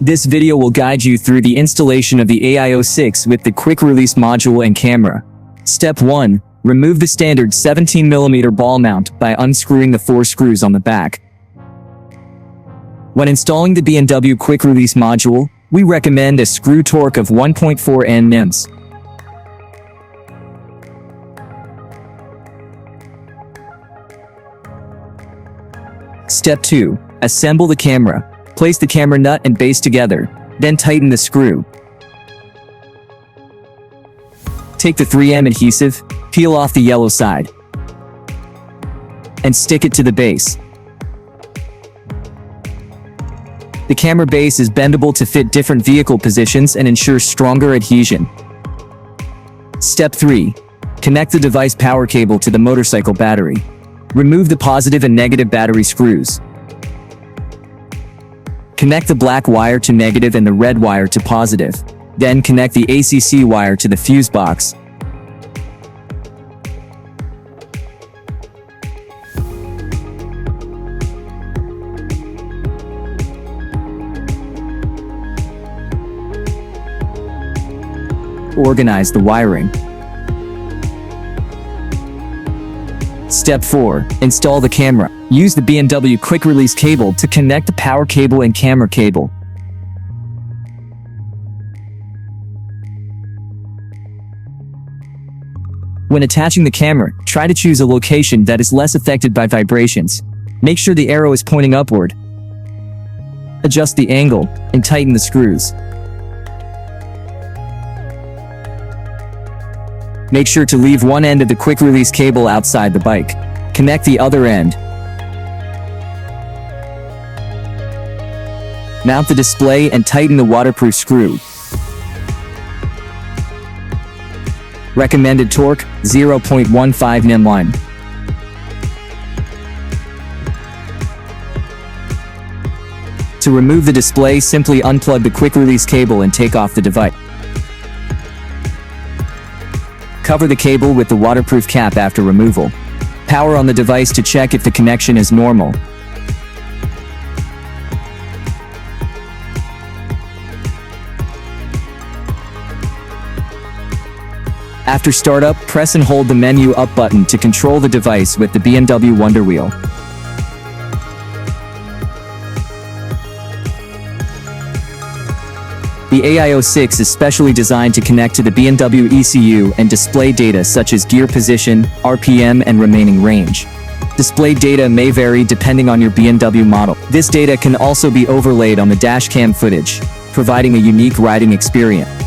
This video will guide you through the installation of the AIO-6 with the Quick-Release Module and camera. Step 1. Remove the standard 17mm ball mount by unscrewing the 4 screws on the back. When installing the BMW Quick-Release Module, we recommend a screw torque of 1.4 Nms. Step 2. Assemble the camera. Place the camera nut and base together, then tighten the screw. Take the 3M adhesive, peel off the yellow side, and stick it to the base. The camera base is bendable to fit different vehicle positions and ensures stronger adhesion. Step 3. Connect the device power cable to the motorcycle battery. Remove the positive and negative battery screws. Connect the black wire to negative and the red wire to positive. Then connect the ACC wire to the fuse box. Organize the wiring. Step 4. Install the camera. Use the BMW Quick-Release cable to connect the power cable and camera cable. When attaching the camera, try to choose a location that is less affected by vibrations. Make sure the arrow is pointing upward. Adjust the angle and tighten the screws. Make sure to leave one end of the quick-release cable outside the bike. Connect the other end. Mount the display and tighten the waterproof screw. Recommended torque, 0.15 Nm. To remove the display, simply unplug the quick-release cable and take off the device. Cover the cable with the waterproof cap after removal. Power on the device to check if the connection is normal. After startup, press and hold the menu up button to control the device with the BMW Wonder Wheel. The AIO-6 is specially designed to connect to the BMW ECU and display data such as gear position, RPM, and remaining range. Display data may vary depending on your BMW model. This data can also be overlaid on the dashcam footage, providing a unique riding experience.